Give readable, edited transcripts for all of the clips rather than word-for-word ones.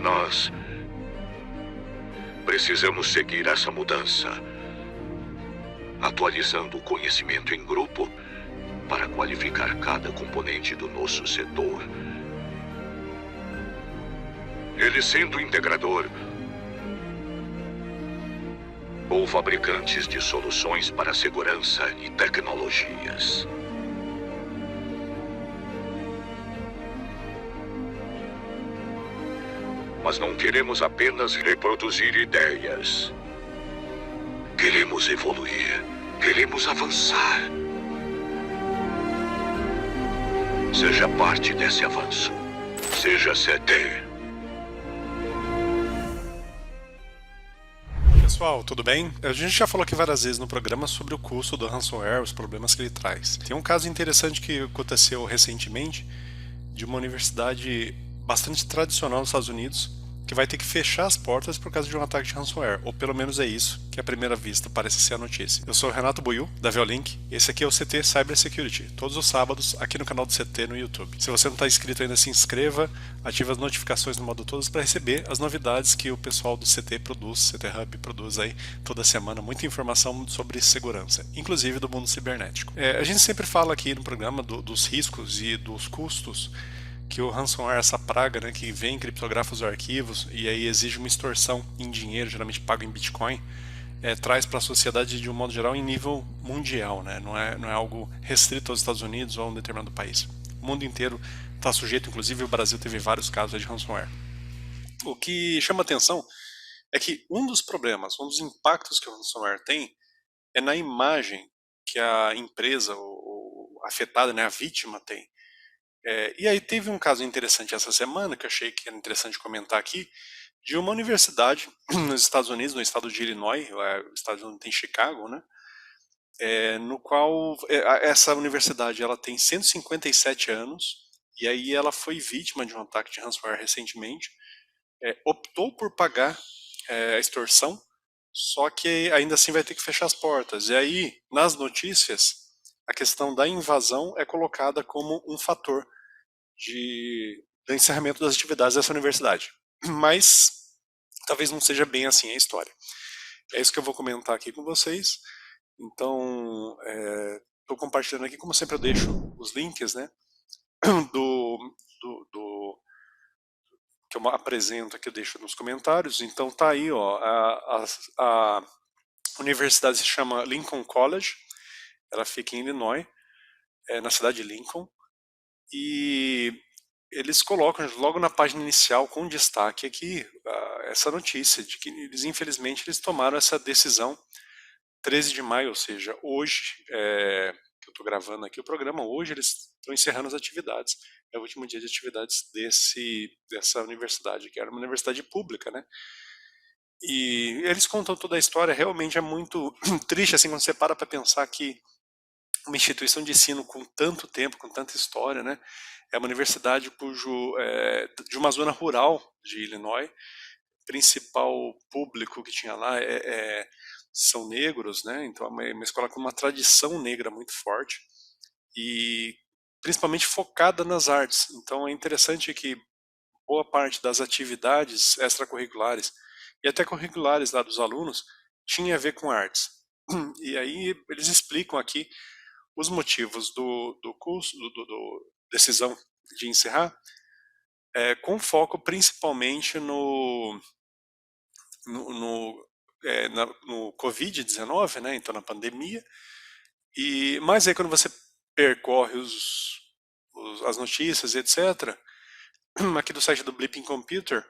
nós precisamos seguir essa mudança, atualizando o conhecimento em grupo para qualificar cada componente do nosso setor. Ele sendo integrador ou fabricantes de soluções para segurança e tecnologias. Mas não queremos apenas reproduzir ideias. Queremos evoluir. Queremos avançar. Seja parte desse avanço. Seja CT. Pessoal, tudo bem? A gente já falou aqui várias vezes no programa sobre o custo do ransomware, os problemas que ele traz. Tem um caso interessante que aconteceu recentemente de uma universidade bastante tradicional nos Estados Unidos que vai ter que fechar as portas por causa de um ataque de ransomware, ou pelo menos é isso que à primeira vista parece ser a notícia. Eu sou o Renato Buiu, da Violink, e esse aqui é o CT Cyber Security, todos os sábados aqui no canal do CT no YouTube. Se você não está inscrito ainda, se inscreva, ative as notificações no modo todos para receber as novidades que o pessoal do CT produz, CT Hub produz aí toda semana, muita informação sobre segurança, inclusive do mundo cibernético. A gente sempre fala aqui no programa dos riscos e dos custos que o ransomware, essa praga, né, que vem, criptografa os arquivos e aí exige uma extorsão em dinheiro, geralmente pago em Bitcoin, traz para a sociedade de um modo geral em nível mundial, né? Não é algo restrito aos Estados Unidos ou a um determinado país. O mundo inteiro está sujeito, inclusive o Brasil teve vários casos de ransomware. O que chama atenção é que um dos problemas, um dos impactos que o ransomware tem é na imagem que a empresa ou afetada, né, a vítima tem. E aí teve um caso interessante essa semana, que eu achei que era interessante comentar aqui, de uma universidade nos Estados Unidos, no estado de Illinois, o estado onde tem Chicago, né? No qual essa universidade ela tem 157 anos, e aí ela foi vítima de um ataque de ransomware recentemente, optou por pagar a extorsão, só que ainda assim vai ter que fechar as portas. E aí, nas notícias, a questão da invasão é colocada como um fator do encerramento das atividades dessa universidade. Mas talvez não seja bem assim a história. É isso que eu vou comentar aqui com vocês. Então, estou compartilhando aqui, como sempre eu deixo os links, né, que eu apresento aqui, eu deixo nos comentários. Então tá aí, ó, a universidade se chama Lincoln College, ela fica em Illinois, na cidade de Lincoln, e eles colocam logo na página inicial com destaque aqui essa notícia de que eles, infelizmente, eles tomaram essa decisão 13 de maio, ou seja, hoje, que eu estou gravando aqui o programa, hoje eles estão encerrando as atividades. É o último dia de atividades dessa universidade, que era uma universidade pública, né? E eles contam toda a história, realmente é muito triste, assim, quando você para pensar que uma instituição de ensino com tanto tempo, com tanta história, né? É uma universidade de uma zona rural de Illinois, principal público que tinha lá são negros, né? Então é uma escola com uma tradição negra muito forte e principalmente focada nas artes. Então é interessante que boa parte das atividades extracurriculares e até curriculares lá dos alunos tinha a ver com artes. E aí eles explicam aqui os motivos do curso, decisão de encerrar, com foco principalmente no Covid-19, né, então na pandemia. Mas aí quando você percorre as notícias, etc., aqui do site do Blipping Computer,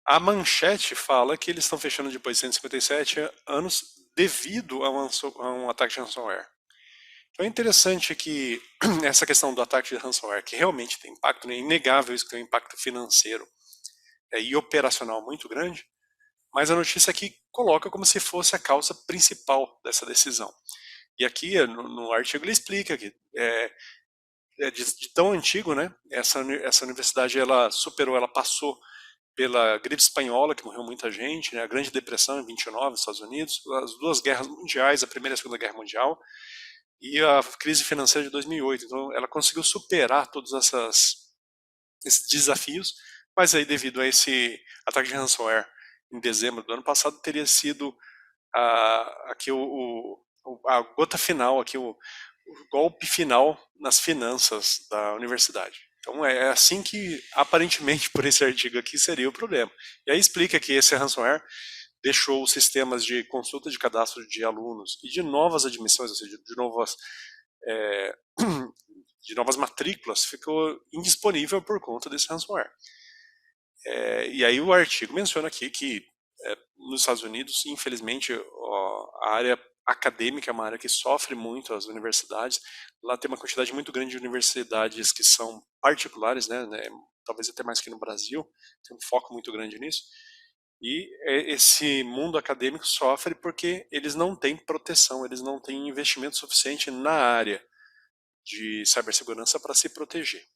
a manchete fala que eles estão fechando depois de 157 anos devido a um ataque de ransomware. Então é interessante que essa questão do ataque de ransomware, que realmente tem impacto, né, é inegável isso que tem um impacto financeiro e operacional muito grande, mas a notícia aqui coloca como se fosse a causa principal dessa decisão. E aqui no artigo ele explica que de tão antigo, né, essa universidade ela passou pela gripe espanhola, que morreu muita gente, né, a Grande Depressão em 29 nos Estados Unidos, as duas guerras mundiais, a Primeira e a Segunda Guerra Mundial, e a crise financeira de 2008. Então ela conseguiu superar todos esses desafios, Mas aí, devido a esse ataque de ransomware em dezembro do ano passado, teria sido aqui a gota final, aqui o golpe final nas finanças da universidade. Então é assim que, aparentemente, por esse artigo aqui, seria o problema. E aí explica que esse ransomware deixou os sistemas de consulta de cadastro de alunos e de novas admissões, ou seja, é, de novas matrículas, ficou indisponível por conta desse ransomware. E aí o artigo menciona aqui que nos Estados Unidos, infelizmente, a área acadêmica é uma área que sofre muito as universidades. Lá tem uma quantidade muito grande de universidades que são particulares, né, talvez até mais que no Brasil, tem um foco muito grande nisso. E esse mundo acadêmico sofre porque eles não têm proteção, eles não têm investimento suficiente na área de cibersegurança para se proteger.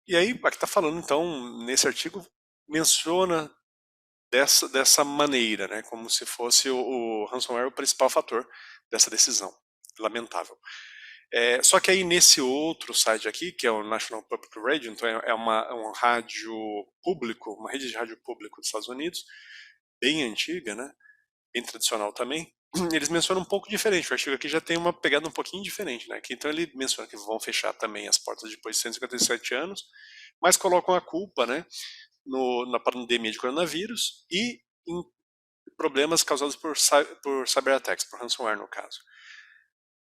E aí, aqui está falando, então, nesse artigo, menciona dessa maneira, né, como se fosse o ransomware o principal fator dessa decisão. Lamentável. Só que aí nesse outro site aqui, que é o National Public Radio, então é um rádio público, uma rede de rádio público dos Estados Unidos, bem antiga, né, bem tradicional também, eles mencionam um pouco diferente. O artigo aqui já tem uma pegada um pouquinho diferente, né? Que então ele menciona que vão fechar também as portas depois de 157 anos, mas colocam a culpa, né, na pandemia de coronavírus e em problemas causados por cyberattacks, por ransomware no caso.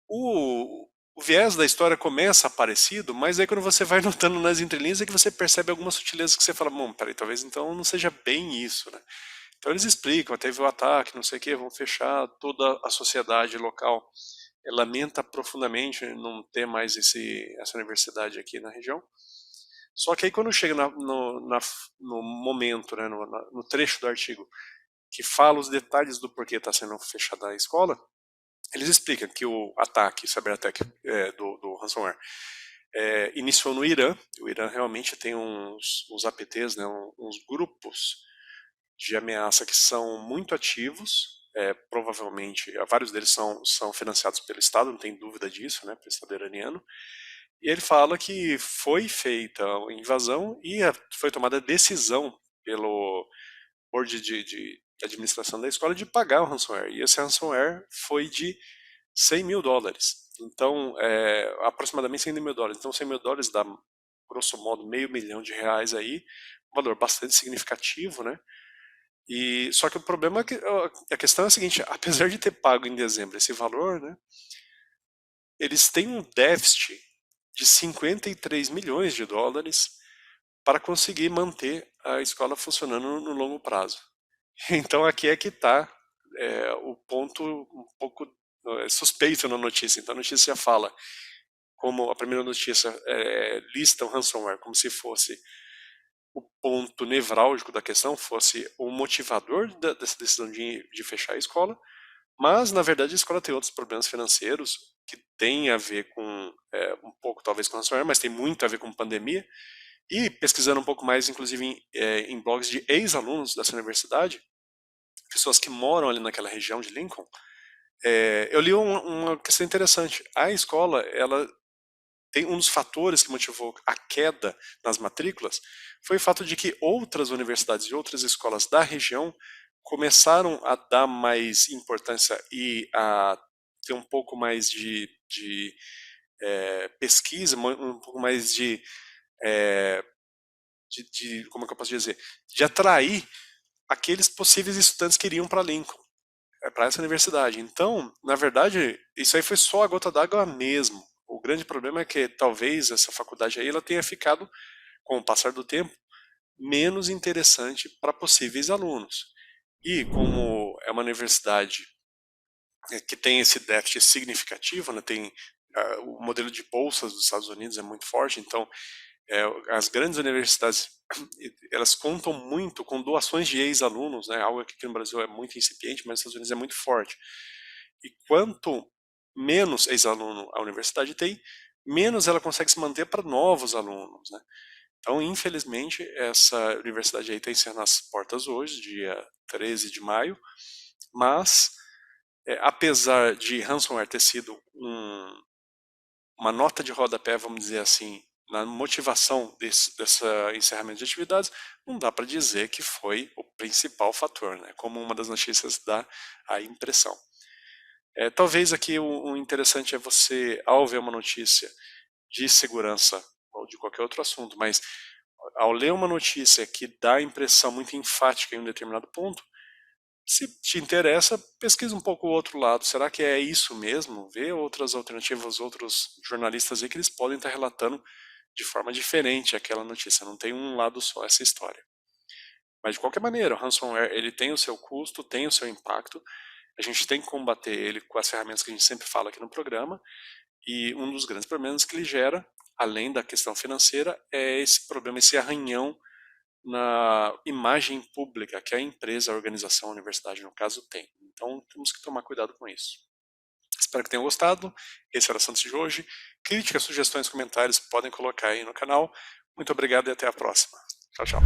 O viés da história começa parecido, mas aí quando você vai notando nas entrelinhas é que você percebe algumas sutilezas que você fala, bom, peraí, talvez então não seja bem isso, né? Então eles explicam, teve o ataque, não sei o que, vão fechar toda a sociedade local. Lamenta profundamente não ter mais essa universidade aqui na região. Só que aí quando chega no momento, né, no trecho do artigo, que fala os detalhes do porquê está sendo fechada a escola, eles explicam que o ataque, cyberataque do ransomware, iniciou no Irã. O Irã realmente tem uns APTs, né, uns grupos de ameaça que são muito ativos. Provavelmente, vários deles são financiados pelo Estado, não tem dúvida disso, né, pelo Estado iraniano. E ele fala que foi feita a invasão e foi tomada a decisão pelo board de administração da escola de pagar o ransomware. E esse ransomware foi de $100.000. Então, aproximadamente $100.000. Então, $100.000 dá, grosso modo, R$500.000 aí, um valor bastante significativo, né? E só que o problema é que a questão é a seguinte: apesar de ter pago em dezembro esse valor, né, eles têm um déficit de $53 milhões para conseguir manter a escola funcionando no longo prazo. Então aqui é que está o ponto um pouco suspeito na notícia. Então a notícia fala, como a primeira notícia lista o ransomware como se fosse o ponto nevrálgico da questão, fosse o motivador dessa decisão de fechar a escola, mas na verdade a escola tem outros problemas financeiros que têm a ver com um pouco talvez com ransomware, mas tem muito a ver com pandemia. E pesquisando um pouco mais, inclusive em blogs de ex-alunos dessa universidade, pessoas que moram ali naquela região de Lincoln, eu li uma questão interessante. A escola, ela tem um dos fatores que motivou a queda nas matrículas foi o fato de que outras universidades e outras escolas da região começaram a dar mais importância e a ter um pouco mais de pesquisa, um pouco mais como é que eu posso dizer, de atrair aqueles possíveis estudantes que iriam para Lincoln, para essa universidade. Então, na verdade, isso aí foi só a gota d'água mesmo. O grande problema é que talvez essa faculdade aí ela tenha ficado, com o passar do tempo, menos interessante para possíveis alunos. E como é uma universidade que tem esse déficit significativo, né, tem o modelo de bolsas dos Estados Unidos é muito forte, então as grandes universidades elas contam muito com doações de ex-alunos, né, algo que aqui no Brasil é muito incipiente, mas nos Estados Unidos é muito forte. E quanto menos ex-aluno a universidade tem, menos ela consegue se manter para novos alunos, né? Então, infelizmente, essa universidade aí está encerrando as portas hoje, dia 13 de maio, mas apesar de ransomware ter sido uma nota de rodapé, vamos dizer assim, na motivação desse encerramento de atividades, não dá para dizer que foi o principal fator, né? Como uma das notícias dá a impressão. Talvez aqui o interessante é você, ao ver uma notícia de segurança ou de qualquer outro assunto, mas ao ler uma notícia que dá a impressão muito enfática em um determinado ponto, se te interessa, pesquisa um pouco o outro lado. Será que é isso mesmo? Vê outras alternativas, outros jornalistas aí que eles podem estar relatando de forma diferente aquela notícia. Não tem um lado só essa história. Mas de qualquer maneira, o ransomware ele tem o seu custo, tem o seu impacto. A gente tem que combater ele com as ferramentas que a gente sempre fala aqui no programa. E um dos grandes problemas que ele gera, além da questão financeira, é esse problema, esse arranhão na imagem pública que a empresa, a organização, a universidade, no caso, tem. Então, temos que tomar cuidado com isso. Espero que tenham gostado. Esse era o assunto de hoje. Críticas, sugestões, comentários podem colocar aí no canal. Muito obrigado e até a próxima. Tchau, tchau.